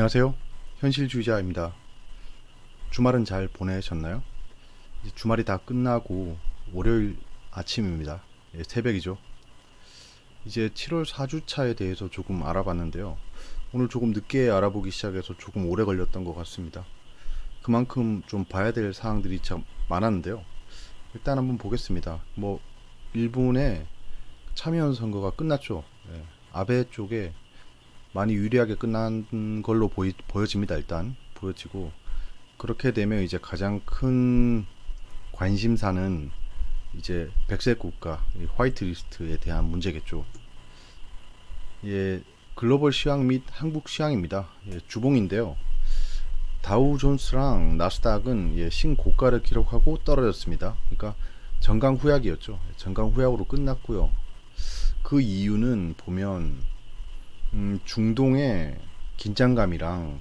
안녕하세요. 현실주의자입니다. 주말은 잘 보내셨나요? 이제 주말이 다 끝나고 월요일 아침입니다. 예, 새벽이죠. 이제 7월 4주차에 대해서 조금 알아봤는데요. 오늘 조금 늦게 알아보기 시작해서 조금 오래 걸렸던 것 같습니다. 그만큼 좀 봐야 될 사항들이 참 많았는데요. 일단 한번 보겠습니다. 일본의 참여연 선거가 끝났죠. 예, 아베 쪽에 많이 유리하게 끝난 걸로 보여집니다. 일단 보여지고, 그렇게 되면 이제 가장 큰 관심사는 이제 백색 국가, 화이트 리스트에 대한 문제겠죠. 예, 글로벌 시황 및 한국 시황입니다. 예, 주봉인데요. 다우존스랑 나스닥은 신고가를 기록하고 떨어졌습니다. 그러니까 전강후약이었죠. 전강후약으로 끝났고요. 그 이유는 보면 중동의 긴장감이랑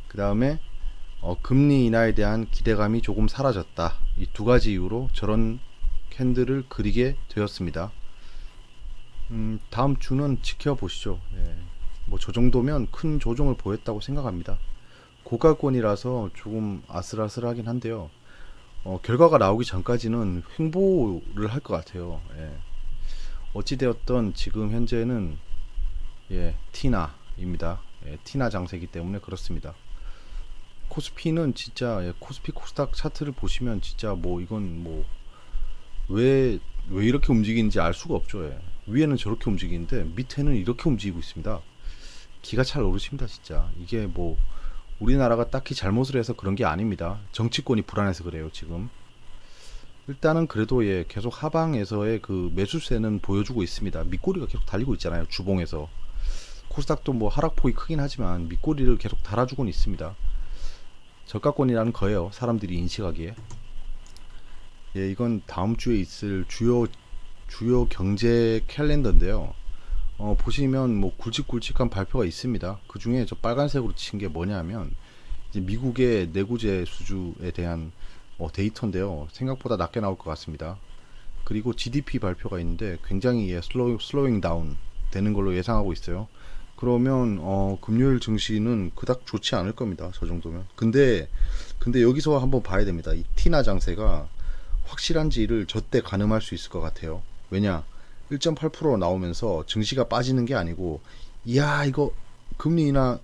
그 다음에 금리 인하에 대한 기대감이 조금 사라졌다. 이 두 가지 이유로 저런 캔들을 그리게 되었습니다. 다음 주는 지켜보시죠. 예. 저 정도면 큰 조정을 보였다고 생각합니다. 고가권이라서 조금 아슬아슬하긴 한데요. 결과가 나오기 전까지는 횡보를 할 것 같아요. 예. 어찌되었던 지금 현재는 티나입니다. 티나 장세기 때문에 그렇습니다. 코스피는 진짜 코스피 코스닥 차트를 보시면 진짜 이건 왜 이렇게 움직이는지 알 수가 없죠. 위에는 저렇게 움직이는데 밑에는 이렇게 움직이고 있습니다. 기가 잘 오르십니다. 진짜 이게 우리나라가 딱히 잘못을 해서 그런 게 아닙니다. 정치권이 불안해서 그래요. 지금 일단은 그래도 계속 하방에서의 그 매수세는 보여주고 있습니다. 밑꼬리가 계속 달리고 있잖아요. 주봉에서 코스닥도 하락폭이 크긴 하지만 밑꼬리를 계속 달아주고는 있습니다. 저가권이라는 거예요. 사람들이 인식하기에. 이건 다음 주에 있을 주요 경제 캘린더인데요. 보시면 굵직굵직한 발표가 있습니다. 그 중에 저 빨간색으로 친 게 뭐냐면 이제 미국의 내구재 수주에 대한 데이터인데요. 생각보다 낮게 나올 것 같습니다. 그리고 GDP 발표가 있는데 굉장히 슬로잉 다운 되는 걸로 예상하고 있어요. 그러면 금요일 증시는 그닥 좋지 않을 겁니다. 저 정도면. 근데 여기서 한번 봐야 됩니다. 이 티나 장세가 확실한지를 저때 가늠할 수 있을 것 같아요. 왜냐? 1.8% 나오면서 증시가 빠지는 게 아니고, 이야 이거 금리 인하,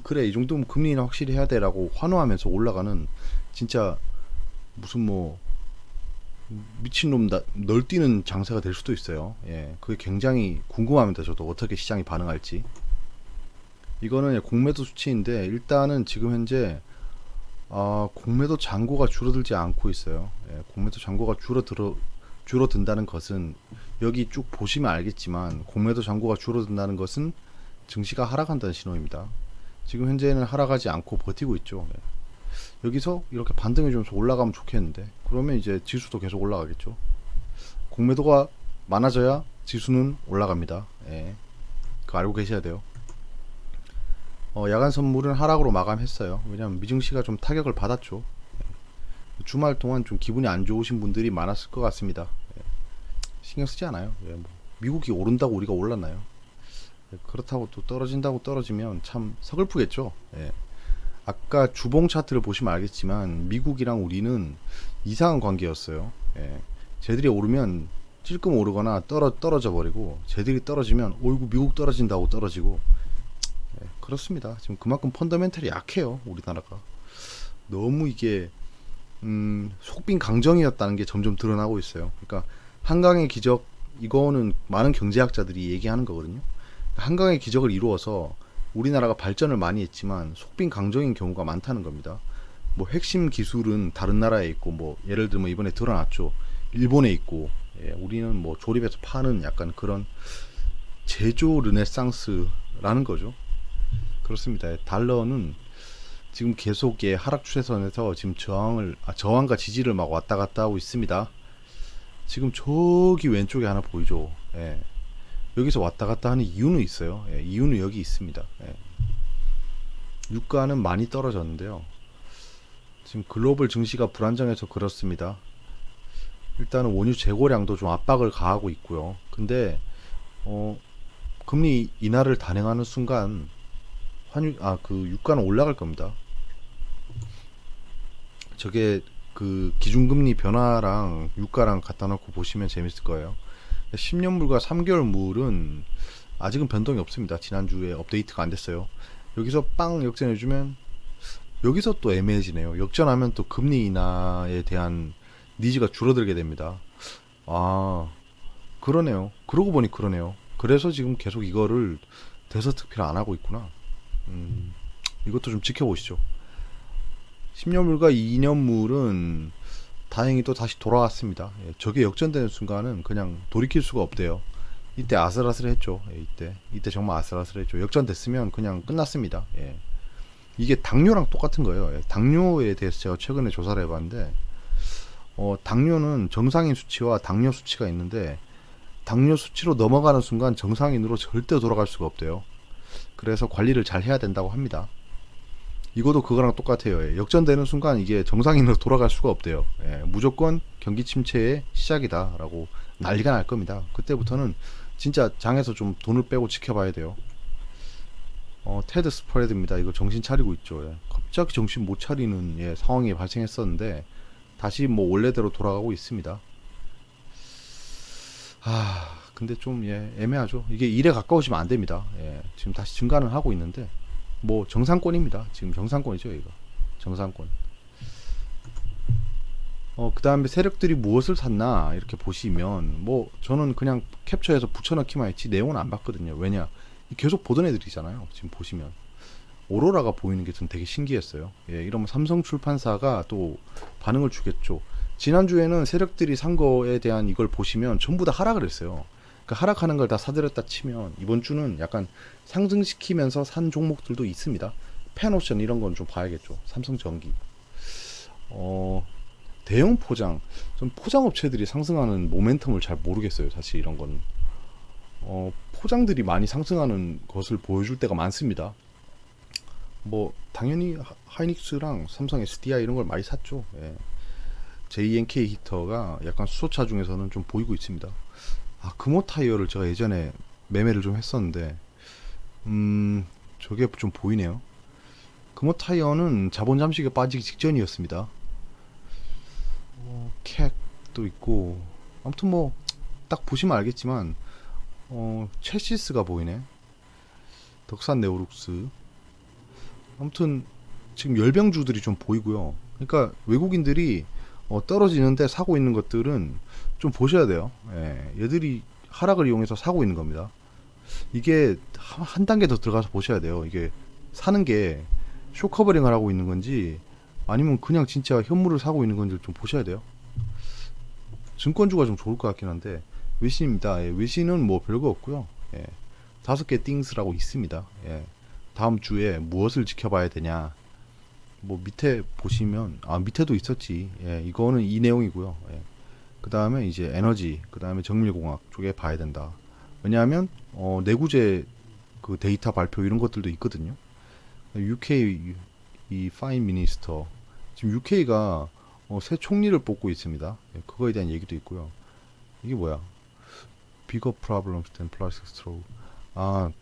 그래 이 정도면 금리 인하 확실히 해야 돼라고 환호하면서 올라가는, 진짜 무슨 미친놈 널뛰는 장세가 될 수도 있어요. 그게 굉장히 궁금합니다. 저도 어떻게 시장이 반응할지. 이거는 공매도 수치인데 일단은 지금 현재 공매도 잔고가 줄어들지 않고 있어요. 공매도 잔고가 줄어든다는 것은, 여기 쭉 보시면 알겠지만 공매도 잔고가 줄어든다는 것은 증시가 하락한다는 신호입니다. 지금 현재는 하락하지 않고 버티고 있죠. 여기서 이렇게 반등해 주면서 올라가면 좋겠는데, 그러면 이제 지수도 계속 올라가겠죠. 공매도가 많아져야 지수는 올라갑니다. 그거 알고 계셔야 돼요. 야간 선물은 하락으로 마감했어요. 왜냐면 미증시가 좀 타격을 받았죠. 주말 동안 좀 기분이 안 좋으신 분들이 많았을 것 같습니다. 신경 쓰지 않아요. 미국이 오른다고 우리가 올랐나요? 그렇다고 또 떨어진다고 떨어지면 참 서글프겠죠. 아까 주봉 차트를 보시면 알겠지만 미국이랑 우리는 이상한 관계였어요. 쟤들이 오르면 찔끔 오르거나 떨어져 버리고, 쟤들이 떨어지면 어이구 미국 떨어진다고 떨어지고. 그렇습니다. 지금 그만큼 펀더멘털이 약해요. 우리나라가 너무 이게 속빈 강정이었다는 게 점점 드러나고 있어요. 그러니까 한강의 기적, 이거는 많은 경제학자들이 얘기하는 거거든요. 한강의 기적을 이루어서 우리나라가 발전을 많이 했지만 속빈 강정인 경우가 많다는 겁니다. 핵심 기술은 다른 나라에 있고, 예를 들면 이번에 드러났죠. 일본에 있고, 우리는 조립해서 파는 약간 그런 제조 르네상스라는 거죠. 그렇습니다. 달러는 지금 계속 하락 추세선에서 지금 저항과 지지를 막 왔다 갔다 하고 있습니다. 지금 저기 왼쪽에 하나 보이죠. 여기서 왔다 갔다 하는 이유는 있어요. 이유는 여기 있습니다. 유가는 많이 떨어졌는데요. 지금 글로벌 증시가 불안정해서 그렇습니다. 일단은 원유 재고량도 좀 압박을 가하고 있고요. 근데 금리 인하를 단행하는 순간 그 유가는 올라갈 겁니다. 저게 그 기준금리 변화랑 유가랑 갖다 놓고 보시면 재밌을 거예요. 10년물과 3개월물은 아직은 변동이 없습니다. 지난주에 업데이트가 안 됐어요. 여기서 빵 역전해주면 여기서 또 애매해지네요. 역전하면 또 금리 인하에 대한 니즈가 줄어들게 됩니다. 아, 그러네요. 그러고 보니 그러네요. 그래서 지금 계속 이거를 대서특필 안 하고 있구나. 이것도 좀 지켜보시죠. 10년물과 2년물은 다행히 또 다시 돌아왔습니다. 예, 저게 역전되는 순간은 그냥 돌이킬 수가 없대요. 이때 아슬아슬했죠. 예, 이때 정말 아슬아슬했죠. 역전됐으면 그냥 끝났습니다. 예. 이게 당뇨랑 똑같은 거예요. 예, 당뇨에 대해서 제가 최근에 조사를 해봤는데 당뇨는 정상인 수치와 당뇨 수치가 있는데 당뇨 수치로 넘어가는 순간 정상인으로 절대 돌아갈 수가 없대요. 그래서 관리를 잘 해야 된다고 합니다. 이것도 그거랑 똑같아요. 예, 역전되는 순간 이게 정상인으로 돌아갈 수가 없대요. 예, 무조건 경기 침체의 시작이다라고 난리가 날 겁니다. 그때부터는 진짜 장에서 좀 돈을 빼고 지켜봐야 돼요. 테드 스프레드입니다. 이거 정신 차리고 있죠. 예. 갑자기 정신 못 차리는 상황이 발생했었는데 다시 뭐 원래대로 돌아가고 있습니다. 근데 좀 애매하죠. 이게 1에 가까우시면 안 됩니다. 예, 지금 다시 증가는 하고 있는데 뭐 정상권입니다. 지금 정상권이죠, 이거. 정상권. 그 다음에 세력들이 무엇을 샀나 이렇게 보시면 뭐 저는 그냥 캡처해서 붙여넣기만 했지 내용은 안 봤거든요. 왜냐? 계속 보던 애들이잖아요. 지금 보시면 오로라가 보이는 게 전 되게 신기했어요. 예, 이러면 삼성 출판사가 또 반응을 주겠죠. 지난주에는 세력들이 산 거에 대한 이걸 보시면 전부 다 하락을 했어요. 그러니까 하락하는 걸 다 사들였다 치면 이번 주는 약간 상승시키면서 산 종목들도 있습니다. 펜옵션 이런 건 좀 봐야겠죠. 삼성전기. 대형 포장. 전 포장업체들이 상승하는 모멘텀을 잘 모르겠어요. 사실 이런 건. 포장들이 많이 상승하는 것을 보여줄 때가 많습니다. 뭐 당연히 하이닉스랑 삼성 SDI 이런 걸 많이 샀죠. 예. JNK 히터가 약간 수소차 중에서는 좀 보이고 있습니다. 금호 타이어를 제가 예전에 매매를 좀 했었는데 저게 좀 보이네요. 금호 타이어는 자본 잠식에 빠지기 직전이었습니다. 캣도 있고 아무튼 뭐 딱 보시면 알겠지만 첼시스가 보이네. 덕산 네오룩스. 아무튼 지금 열병주들이 좀 보이고요. 그러니까 외국인들이 떨어지는데 사고 있는 것들은 좀 보셔야 돼요. 예, 얘들이 하락을 이용해서 사고 있는 겁니다. 이게 한 단계 더 들어가서 보셔야 돼요. 이게 사는 게 쇼커버링을 하고 있는 건지 아니면 그냥 진짜 현물을 사고 있는 건지 좀 보셔야 돼요. 증권주가 좀 좋을 것 같긴 한데 외신입니다. 예, 외신은 뭐 별거 없고요. 예, 5개 띵스라고 있습니다. 예, 다음 주에 무엇을 지켜봐야 되냐. 뭐 밑에 보시면 밑에도 있었지. 예, 이거는 이 내용이고요. 예. 그 다음에 이제 에너지, 그 다음에 정밀공학 쪽에 봐야 된다. 왜냐하면 내구재 그 데이터 발표 이런 것들도 있거든요. UK 이 파인 미니스터 지금 UK가 새 총리를 뽑고 있습니다. 예, 그거에 대한 얘기도 있고요. 이게 뭐야? Bigger problems than plastic straw.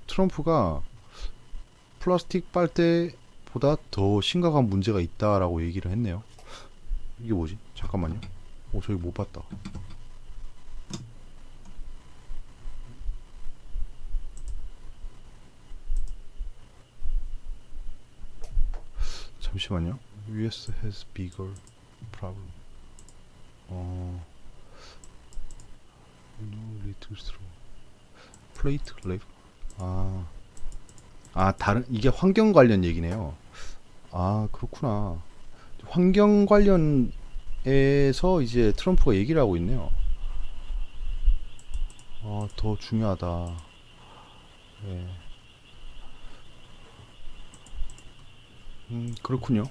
트럼프가 플라스틱 빨대보다 더 심각한 문제가 있다라고 얘기를 했네요. 이게 뭐지? 잠깐만요. 저기 못 봤다. 잠시만요. US has bigger problem. No little straw. Plate left. 다른 이게 환경 관련 얘기네요. 그렇구나. 환경 관련에서 이제 트럼프가 얘기를 하고 있네요. 더 중요하다. 예. 그렇군요.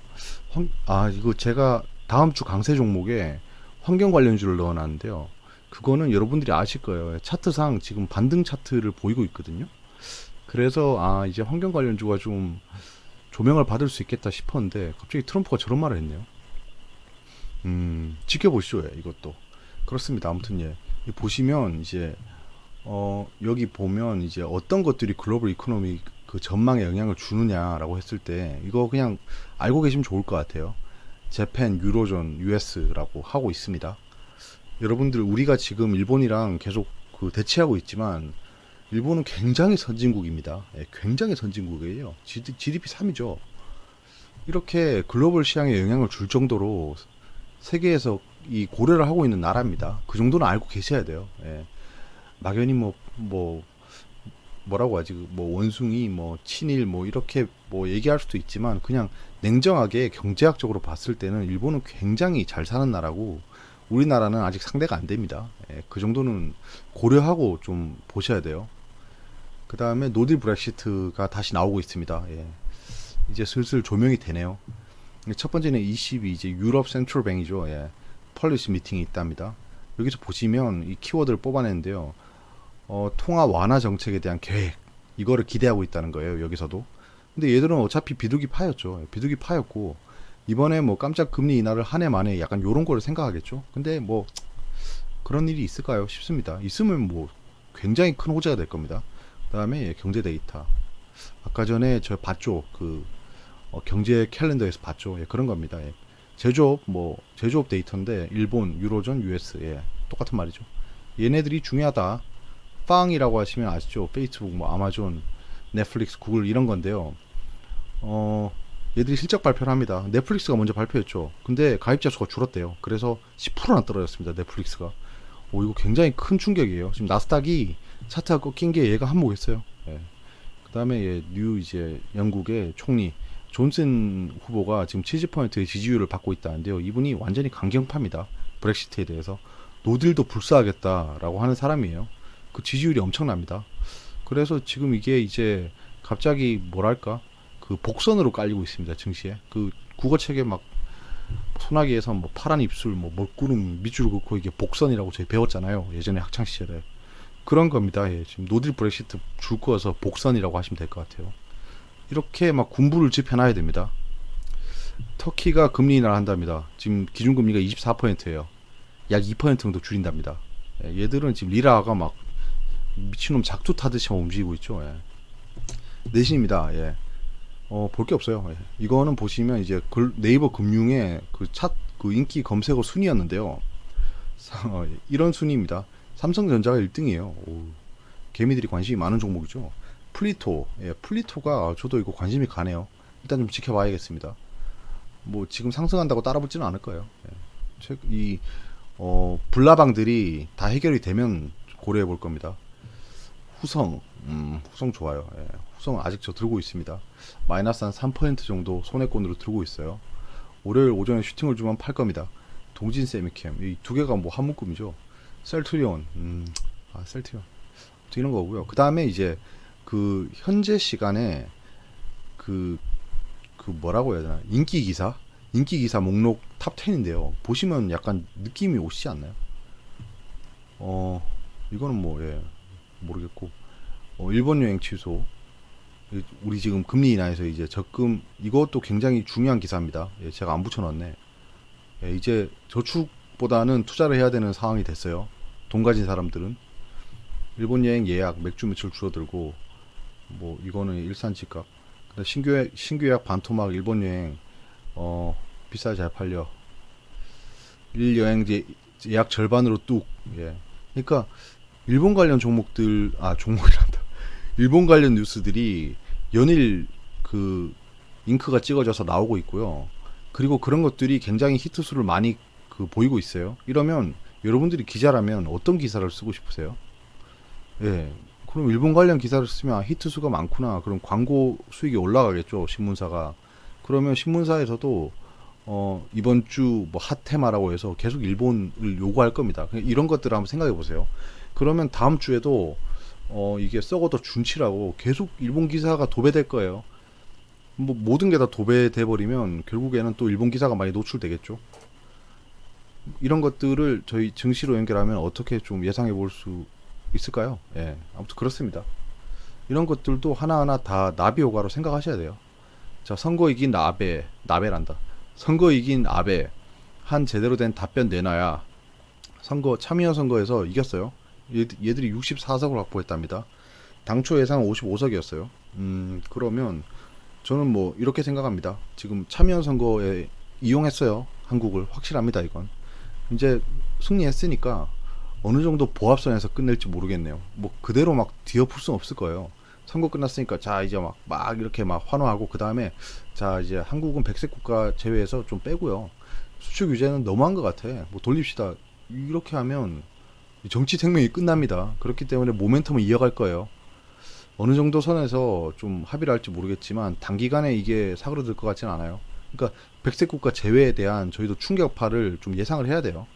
이거 제가 다음 주 강세 종목에 환경 관련주를 넣어놨는데요. 그거는 여러분들이 아실 거예요. 차트상 지금 반등 차트를 보이고 있거든요. 그래서 이제 환경 관련주가 좀 조명을 받을 수 있겠다 싶었는데 갑자기 트럼프가 저런 말을 했네요. 지켜보시죠. 이것도 그렇습니다. 아무튼 보시면 이제 여기 보면 이제 어떤 것들이 글로벌 이코노믹 그 전망에 영향을 주느냐라고 했을 때 이거 그냥 알고 계시면 좋을 것 같아요. 재팬, 유로존, US라고 하고 있습니다. 여러분들 우리가 지금 일본이랑 계속 그 대치하고 있지만 일본은 굉장히 선진국입니다. 예, 굉장히 선진국이에요. GDP 3위죠. 이렇게 글로벌 시장에 영향을 줄 정도로 세계에서 이 고려를 하고 있는 나라입니다. 그 정도는 알고 계셔야 돼요. 예. 막연히 뭐라고 하지? 뭐 원숭이, 뭐 친일, 뭐 이렇게 뭐 얘기할 수도 있지만 그냥 냉정하게 경제학적으로 봤을 때는 일본은 굉장히 잘 사는 나라고 우리나라는 아직 상대가 안 됩니다. 예, 그 정도는 고려하고 좀 보셔야 돼요. 그 다음에 노딜 브렉시트가 다시 나오고 있습니다. 예. 이제 슬슬 조명이 되네요. 첫 번째는 22 이제 유럽 센트럴뱅이죠. 예. 펄리시 미팅이 있답니다. 여기서 보시면 이 키워드를 뽑아냈는데요. 통화 완화 정책에 대한 계획 이거를 기대하고 있다는 거예요. 여기서도. 근데 얘들은 어차피 비둘기 파였죠. 비둘기 파였고 이번에 뭐 깜짝 금리 인하를 한 해 만에 약간 요런 거를 생각하겠죠. 근데 뭐 그런 일이 있을까요? 싶습니다. 있으면 뭐 굉장히 큰 호재가 될 겁니다. 그 다음에 경제 데이터. 아까 전에 저 봤죠. 그 경제 캘린더에서 봤죠. 예, 그런 겁니다. 예. 제조업 데이터인데 일본, 유로존, US 예, 똑같은 말이죠. 얘네들이 중요하다. 빵이라고 하시면 아시죠? 페이스북, 뭐 아마존, 넷플릭스, 구글 이런 건데요. 얘들이 실적 발표를 합니다. 넷플릭스가 먼저 발표했죠. 근데 가입자 수가 줄었대요. 그래서 10%나 떨어졌습니다. 넷플릭스가. 이거 굉장히 큰 충격이에요. 지금 나스닥이 차트가 꺾인 게 얘가 한몫했어요. 예. 그 다음에 이제 영국의 총리 존슨 후보가 지금 70%의 지지율을 받고 있다는데요. 이분이 완전히 강경파입니다. 브렉시트에 대해서. 노딜도 불사하겠다라고 하는 사람이에요. 그 지지율이 엄청납니다. 그래서 지금 이게 이제 갑자기 뭐랄까 그 복선으로 깔리고 있습니다. 증시에. 그 국어책에 막 소나기에서 뭐 파란 입술, 뭐 먹구름 밑줄 긋고 이게 복선이라고 저희 배웠잖아요. 예전에 학창 시절에. 그런 겁니다. 예, 지금 노딜 브렉시트 줄 거여서 복선이라고 하시면 될 것 같아요. 이렇게 막 군부를 지펴놔야 됩니다. 터키가 금리 인하를 한답니다. 지금 기준금리가 24%예요. 약 2% 정도 줄인답니다. 예, 얘들은 지금 리라가 막 미친놈 작두 타듯이 움직이고 있죠. 예. 내신입니다. 예. 볼 게 없어요. 예. 이거는 보시면 이제 네이버 금융의 그 인기 검색어 순위였는데요. 이런 순위입니다. 삼성전자가 1등이에요. 개미들이 관심이 많은 종목이죠. 플리토, 예, 플리토가 저도 이거 관심이 가네요. 일단 좀 지켜봐야겠습니다. 뭐 지금 상승한다고 따라붙지는 않을 거예요. 예. 불나방들이 다 해결이 되면 고려해 볼 겁니다. 후성 좋아요. 예. 후성 아직 저 들고 있습니다. 마이너스 한 3% 정도 손해권으로 들고 있어요. 월요일 오전에 슈팅을 주면 팔 겁니다. 동진 세미캠 이 두 개가 뭐 한 묶음이죠. 셀트리온, 셀트리온 이런 거고요. 그 다음에 이제 그 현재 시간에 그 뭐라고 해야 되나 인기 기사 목록 탑 10인데요. 보시면 약간 느낌이 오시지 않나요? 이거는 뭐 예, 모르겠고 일본 여행 취소. 우리 지금 금리 인하에서 이제 적금 이것도 굉장히 중요한 기사입니다. 예, 제가 안 붙여놨네. 예, 이제 저축보다는 투자를 해야 되는 상황이 됐어요. 돈 가진 사람들은 일본 여행 예약 맥주 매출 줄어들고 뭐 이거는 일산 집값. 신규 예약 반토막 일본 여행 비싸게 잘 팔려. 일 여행지 예약 절반으로 뚝. 예. 그러니까 일본 관련 종목이란다. 일본 관련 뉴스들이 연일 그 잉크가 찍어져서 나오고 있고요. 그리고 그런 것들이 굉장히 히트수를 많이 보이고 있어요. 이러면 여러분들이 기자라면 어떤 기사를 쓰고 싶으세요? 예. 그럼 일본 관련 기사를 쓰면 히트수가 많구나. 그럼 광고 수익이 올라가겠죠. 신문사가. 그러면 신문사에서도 이번 주 뭐 핫테마라고 해서 계속 일본을 요구할 겁니다. 이런 것들을 한번 생각해 보세요. 그러면 다음 주에도 이게 썩어도 준치라고 계속 일본 기사가 도배될 거예요. 뭐 모든 게 다 도배돼 버리면 결국에는 또 일본 기사가 많이 노출되겠죠. 이런 것들을 저희 증시로 연결하면 어떻게 좀 예상해 볼 수 있을까요? 예, 아무튼 그렇습니다. 이런 것들도 하나하나 다 나비 효과로 생각하셔야 돼요. 자, 선거 이긴 나베란다. 선거 이긴 아베 한 제대로 된 답변 내놔야 참여 선거에서 이겼어요. 얘들이 64석을 확보했답니다. 당초 예상은 55석이었어요. 그러면 저는 뭐 이렇게 생각합니다. 지금 참여 선거에 이용했어요. 한국을 확실합니다. 이건 이제 승리했으니까 어느 정도 보합선에서 끝낼지 모르겠네요. 뭐 그대로 막 뒤엎을 수는 없을 거예요. 선거 끝났으니까 자 이제 막 이렇게 막 환호하고 그 다음에 자 이제 한국은 백색 국가 제외해서 좀 빼고요. 수출 규제는 너무한 것 같아. 뭐 돌립시다. 이렇게 하면 정치 생명이 끝납니다. 그렇기 때문에 모멘텀을 이어갈 거예요. 어느 정도 선에서 좀 합의를 할지 모르겠지만 단기간에 이게 사그러들 것 같지는 않아요. 그러니까 백색 국가 제외에 대한 저희도 충격파를 좀 예상을 해야 돼요.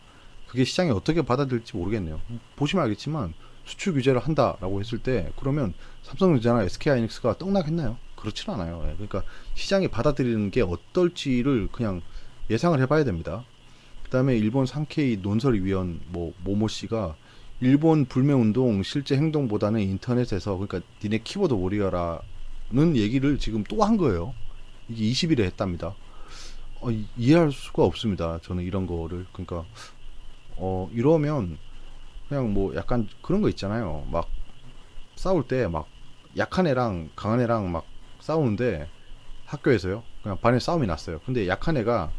그게 시장이 어떻게 받아들일지 모르겠네요. 보시면 알겠지만 수출 규제를 한다라고 했을 때 그러면 삼성전자나 SK하이닉스가 떡락했나요? 그렇진 않아요. 예, 그러니까 시장이 받아들이는 게 어떨지를 그냥 예상을 해봐야 됩니다. 그다음에 일본 상케이 논설위원 뭐 모모 씨가 일본 불매운동 실제 행동보다는 인터넷에서 그러니까 니네 키보드 워리어라는 얘기를 지금 또 한 거예요. 이게 20일에 했답니다. 이해할 수가 없습니다. 저는 이런 거를 그러니까 이러면 그냥 뭐 약간 그런 거 있잖아요. 막 싸울 때 막 약한 애랑 강한 애랑 막 싸우는데 학교에서요. 그냥 반에 싸움이 났어요. 근데 약한 애가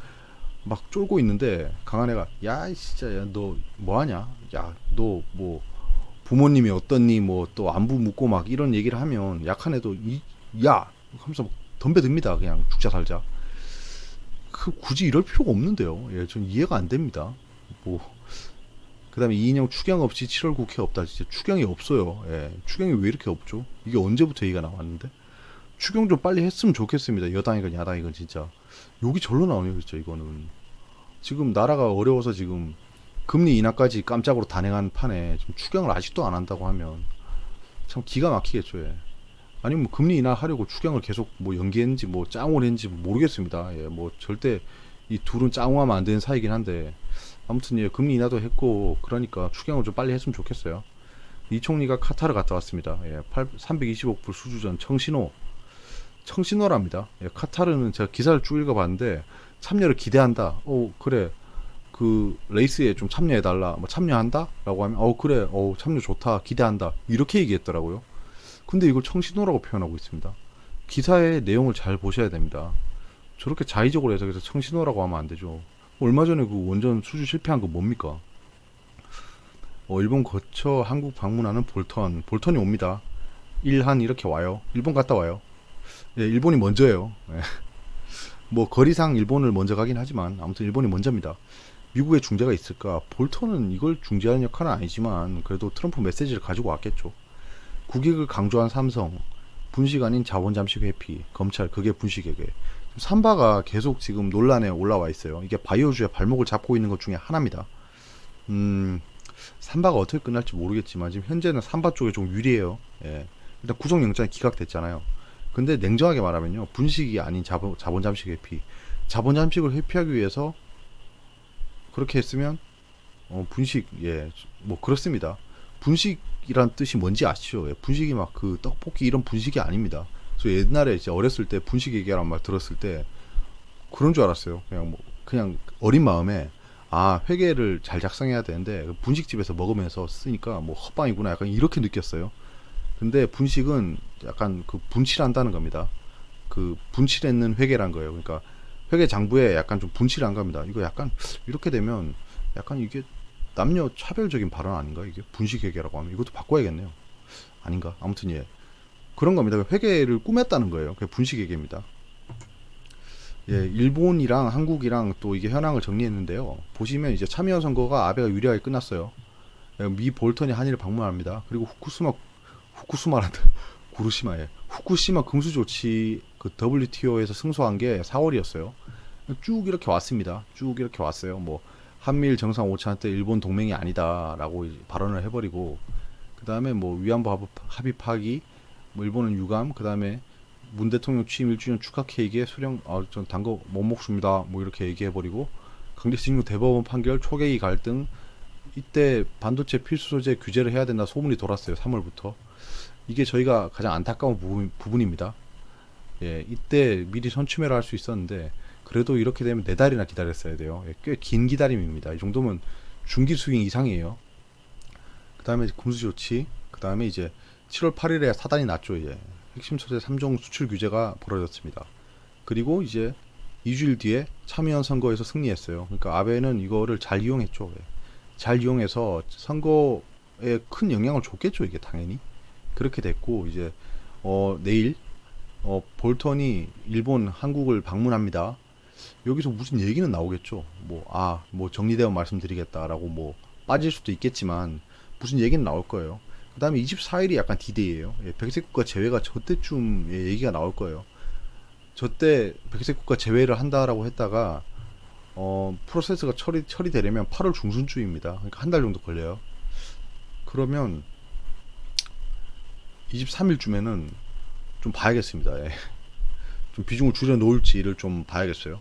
막 쫄고 있는데 강한 애가 야 진짜 야, 너 뭐하냐? 야 너 뭐 부모님이 어떻니? 뭐 또 안부 묻고 막 이런 얘기를 하면 약한 애도 야 하면서 막 덤벼듭니다. 그냥 죽자 살자. 굳이 이럴 필요가 없는데요. 예, 전 이해가 안 됩니다. 뭐 그다음에 이인영 추경 없이 7월 국회 없다. 진짜 추경이 없어요. 예, 추경이 왜 이렇게 없죠? 이게 언제부터 얘기가 나왔는데 추경 좀 빨리 했으면 좋겠습니다. 여당이건 야당이건 진짜 욕이 절로 나오네요. 진짜 이거는 지금 나라가 어려워서 지금 금리 인하까지 깜짝으로 단행한 판에 지금 추경을 아직도 안 한다고 하면 참 기가 막히겠죠. 예. 아니면 뭐 금리 인하하려고 추경을 계속 뭐 연기했는지 뭐 짱을 했는지 모르겠습니다. 예, 뭐 절대 이 둘은 짱하면 안 되는 사이긴 한데 아무튼 예, 금리 인하도 했고 그러니까 추경을 좀 빨리 했으면 좋겠어요. 이 총리가 카타르 갔다 왔습니다. 예, 320억 불 수주전 청신호랍니다. 예, 카타르는 제가 기사를 쭉 읽어봤는데 참여를 기대한다. 그래 그 레이스에 좀 참여해달라. 뭐 참여한다?라고 하면 그래 참여 좋다 기대한다 이렇게 얘기했더라고요. 근데 이걸 청신호라고 표현하고 있습니다. 기사의 내용을 잘 보셔야 됩니다. 저렇게 자의적으로 해석해서 청신호라고 하면 안 되죠. 얼마 전에 그 원전 수주 실패한 거 뭡니까? 일본 거쳐 한국 방문하는 볼턴이 옵니다. 일한 이렇게 와요. 일본 갔다 와요. 예, 일본이 먼저예요. 예. 뭐 거리상 일본을 먼저 가긴 하지만 아무튼 일본이 먼저입니다. 미국에 중재가 있을까? 볼턴은 이걸 중재하는 역할은 아니지만 그래도 트럼프 메시지를 가지고 왔겠죠. 국익을 강조한 삼성, 분식 아닌 자본 잠식 회피, 검찰 그게 분식회계. 삼바가 계속 지금 논란에 올라와 있어요. 이게 바이오주의 발목을 잡고 있는 것 중에 하나입니다. 삼바가 어떻게 끝날지 모르겠지만 지금 현재는 삼바 쪽에 좀 유리해요. 예. 일단 구속영장이 기각됐잖아요. 근데 냉정하게 말하면요, 분식이 아닌 자본 잠식 회피, 자본 잠식을 회피하기 위해서 그렇게 했으면 분식 뭐 그렇습니다. 분식이란 뜻이 뭔지 아시죠? 예, 분식이 막 그 떡볶이 이런 분식이 아닙니다. 저 옛날에 이제 어렸을 때 분식 얘기라는 말 들었을 때 그런 줄 알았어요. 그냥 어린 마음에 회계를 잘 작성해야 되는데 분식집에서 먹으면서 쓰니까 뭐 헛방이구나 약간 이렇게 느꼈어요. 근데 분식은 약간 그 분칠한다는 겁니다. 그 분칠했는 회계란 거예요. 그러니까 회계 장부에 약간 좀 분칠한 겁니다. 이거 약간 이렇게 되면 약간 이게 남녀 차별적인 발언 아닌가? 이게 분식 회계라고 하면 이것도 바꿔야겠네요. 아닌가? 아무튼 그런 겁니다. 회계를 꾸몄다는 거예요. 그게 분식 회계입니다. 예, 일본이랑 한국이랑 또 이게 현황을 정리했는데요. 보시면 이제 참여 선거가 아베가 유리하게 끝났어요. 미 볼턴이 한일을 방문합니다. 그리고 후쿠시마란다. 구루시마에 후쿠시마 금수 조치 그 WTO에서 승소한 게 4월이었어요. 쭉 이렇게 왔습니다. 쭉 이렇게 왔어요. 뭐 한미일 정상 오차 때 일본 동맹이 아니다라고 발언을 해버리고 그 다음에 뭐 위안부 합의 파기, 뭐 일본은 유감, 그 다음에 문 대통령 취임 1주년 축하 케이크에 수령 전 단 거 못 먹습니다. 뭐 이렇게 얘기해버리고 강제징용 대법원 판결 초계기 갈등 이때 반도체 필수 소재 규제를 해야 된다 소문이 돌았어요. 3월부터. 이게 저희가 가장 안타까운 부분입니다. 예, 이때 미리 선취매를 할 수 있었는데 그래도 이렇게 되면 4달이나 기다렸어야 돼요. 예, 꽤 긴 기다림입니다. 이 정도면 중기 수익 이상이에요. 그 다음에 금수 조치, 그 다음에 이제 7월 8일에 사단이 났죠. 핵심 소재 3종 수출 규제가 벌어졌습니다. 그리고 이제 2주일 뒤에 참의원 선거에서 승리했어요. 그러니까 아베는 이거를 잘 이용했죠. 예. 잘 이용해서 선거에 큰 영향을 줬겠죠. 이게 당연히 그렇게 됐고 이제 내일 볼턴이 일본 한국을 방문합니다. 여기서 무슨 얘기는 나오겠죠. 뭐 정리되면 말씀드리겠다라고 뭐 빠질 수도 있겠지만 무슨 얘기는 나올 거예요. 그 다음에 24일이 약간 디데이예요. 예, 백색 국가 제외가 저때쯤 얘기가 나올 거예요. 저때 백색 국가 제외를 한다라고 했다가 프로세스가 처리되려면 8월 중순쯤입니다. 그러니까 한 달 정도 걸려요. 그러면 23일쯤에는 좀 봐야겠습니다. 예. 좀 비중을 줄여 놓을지를 좀 봐야겠어요.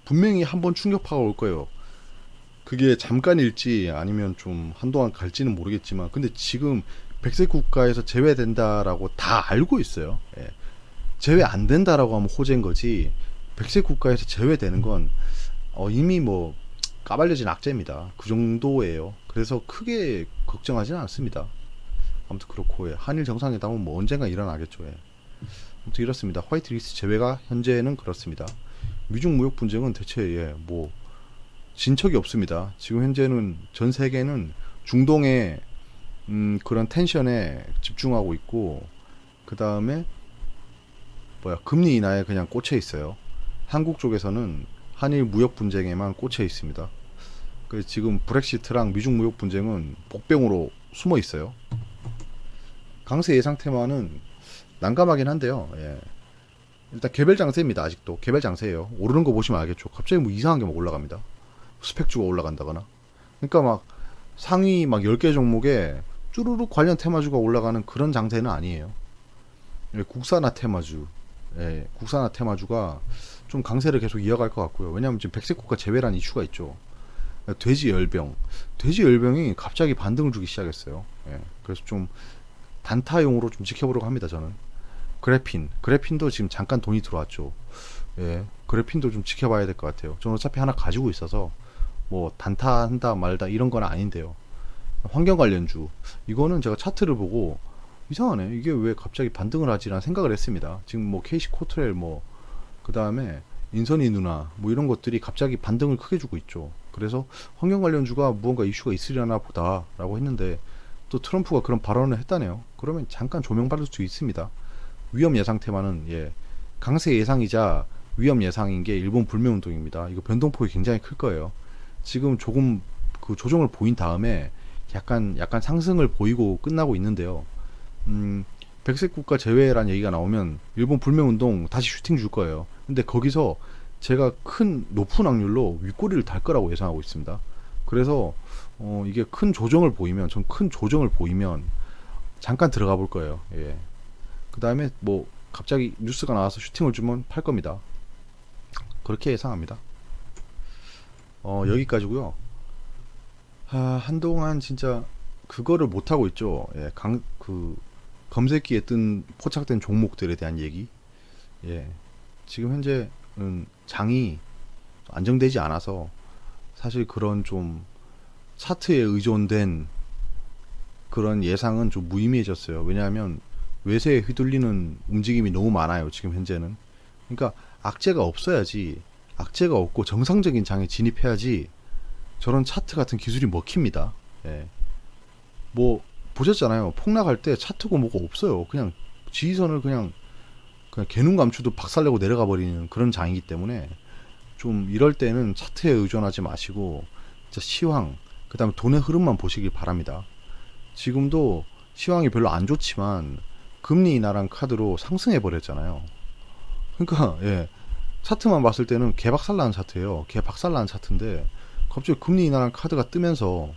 분명히 한번 충격파가 올 거예요. 그게 잠깐일지 아니면 좀 한동안 갈지는 모르겠지만 근데 지금 백색 국가에서 제외된다라고 다 알고 있어요. 예. 제외 안 된다라고 하면 호재인 거지 백색 국가에서 제외되는 건 이미 뭐 까발려진 악재입니다. 그 정도예요. 그래서 크게 걱정하지는 않습니다. 아무튼 그렇고 예. 한일 정상회담은 뭐 언젠가 일어나겠죠. 예. 아무튼 이렇습니다. 화이트리스트 제외가 현재는 그렇습니다. 미중 무역 분쟁은 대체 뭐 진척이 없습니다. 지금 현재는 전 세계는 중동의 그런 텐션에 집중하고 있고 그 다음에 금리 인하에 그냥 꽂혀 있어요. 한국 쪽에서는 한일 무역 분쟁에만 꽂혀 있습니다. 그래서 지금 브렉시트랑 미중 무역 분쟁은 복병으로 숨어 있어요. 강세 예상 테마는 난감하긴 한데요. 예. 일단 개별 장세입니다. 아직도 개별 장세예요. 오르는 거 보시면 알겠죠. 갑자기 뭐 이상한 게 막 올라갑니다. 스펙주가 올라간다거나. 그러니까 막 상위 막 10개 종목에 쭈루룩 관련 테마주가 올라가는 그런 장세는 아니에요. 예, 국산화 테마주. 예, 국산화 테마주가 좀 강세를 계속 이어갈 것 같고요. 왜냐하면 지금 백색 국가 제외라는 이슈가 있죠. 돼지 열병이 갑자기 반등을 주기 시작했어요. 예, 그래서 좀 단타용으로 좀 지켜보려고 합니다. 저는 그래핀도 지금 잠깐 돈이 들어왔죠. 예, 그래핀도 좀 지켜봐야 될 것 같아요. 저는 어차피 하나 가지고 있어서 뭐 단타한다 말다 이런 건 아닌데요. 환경 관련주 이거는 제가 차트를 보고 이상하네. 이게 왜 갑자기 반등을 하지라는 생각을 했습니다. 지금 뭐 KC 코트렐 그 다음에 인선이 누나 뭐 이런 것들이 갑자기 반등을 크게 주고 있죠. 그래서 환경 관련주가 무언가 이슈가 있으려나 보다라고 했는데 또 트럼프가 그런 발언을 했다네요. 그러면 잠깐 조명받을 수 있습니다. 위험 예상 테마는 강세 예상이자 위험 예상인 게 일본 불매운동입니다. 이거 변동폭이 굉장히 클 거예요. 지금 조금 그 조정을 보인 다음에 약간 상승을 보이고 끝나고 있는데요. 백색 국가 제외란 얘기가 나오면 일본 불매운동 다시 슈팅 줄 거예요. 근데 거기서 제가 높은 확률로 윗꼬리를 달 거라고 예상하고 있습니다. 그래서 이게 큰 조정을 보이면 잠깐 들어가 볼 거예요. 예. 그 다음에 뭐 갑자기 뉴스가 나와서 슈팅을 주면 팔 겁니다. 그렇게 예상합니다. 여기까지고요. 한동안 진짜 그거를 못 하고 있죠. 예, 검색기에 포착된 종목들에 대한 얘기. 예, 지금 현재는 장이 안정되지 않아서 사실 그런 좀 차트에 의존된 그런 예상은 좀 무의미해졌어요. 왜냐하면 외세에 휘둘리는 움직임이 너무 많아요. 지금 현재는. 그러니까 악재가 없고 정상적인 장에 진입해야지 저런 차트 같은 기술이 먹힙니다. 예. 뭐 보셨잖아요. 폭락할 때 차트고 뭐고 없어요. 그냥 지지선을 그냥 개눈 감추도 박살내고 내려가 버리는 그런 장이기 때문에 좀 이럴 때는 차트에 의존하지 마시고 진짜 시황 그 다음에 돈의 흐름만 보시길 바랍니다. 지금도 시황이 별로 안 좋지만 금리 인하랑 카드로 상승해 버렸잖아요. 그러니까 차트만 봤을 때는 개박살나는 차트예요. 개박살나는 차트인데 갑자기 금리 인하랑 카드가 뜨면서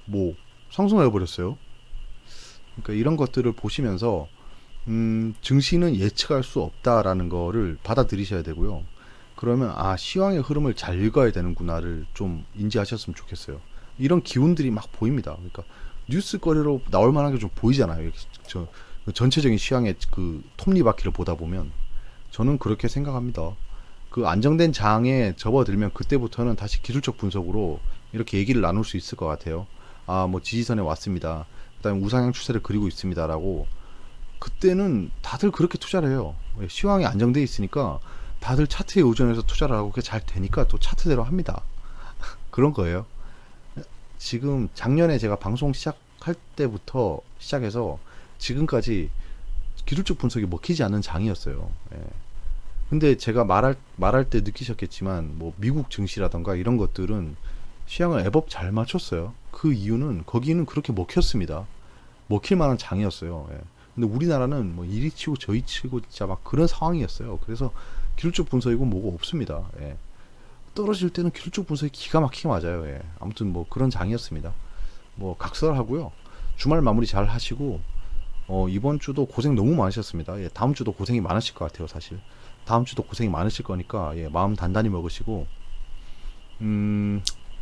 뭐 상승해 버렸어요. 그러니까 이런 것들을 보시면서 증시는 예측할 수 없다라는 거를 받아들이셔야 되고요. 그러면 시황의 흐름을 잘 읽어야 되는구나를 좀 인지하셨으면 좋겠어요. 이런 기운들이 막 보입니다. 그러니까 뉴스거리로 나올 만한 게 좀 보이잖아요. 전체적인 시황의 그 톱니바퀴를 보다 보면 저는 그렇게 생각합니다. 그 안정된 장에 접어들면 그때부터는 다시 기술적 분석으로 이렇게 얘기를 나눌 수 있을 것 같아요. 뭐 지지선에 왔습니다. 그 다음에 우상향 추세를 그리고 있습니다라고 그때는 다들 그렇게 투자를 해요. 시황이 안정돼 있으니까 다들 차트에 의존해서 투자를 하고 그게 잘 되니까 또 차트대로 합니다. 그런 거예요. 지금 작년에 제가 방송 시작할 때부터 시작해서 지금까지 기술적 분석이 먹히지 않는 장이었어요. 예. 근데 제가 말할 때 느끼셨겠지만 뭐 미국 증시라던가 이런 것들은 시향을 애법 잘 맞췄어요. 그 이유는 거기는 그렇게 먹혔습니다. 먹힐 만한 장이었어요. 예. 근데 우리나라는 뭐 이리 치고 저리 치고 진짜 막 그런 상황이었어요. 그래서 기술적 분석이고 뭐고 없습니다. 예. 떨어질 때는 기술적 분석이 기가 막히게 맞아요. 예. 아무튼 뭐 그런 장이었습니다. 뭐 각설하고요. 주말 마무리 잘 하시고 이번 주도 고생 너무 많으셨습니다. 예. 다음 주도 고생이 많으실 것 같아요, 사실. 다음 주도 고생이 많으실 거니까 예, 마음 단단히 먹으시고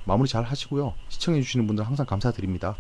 마무리 잘 하시고요. 시청해 주시는 분들 항상 감사드립니다.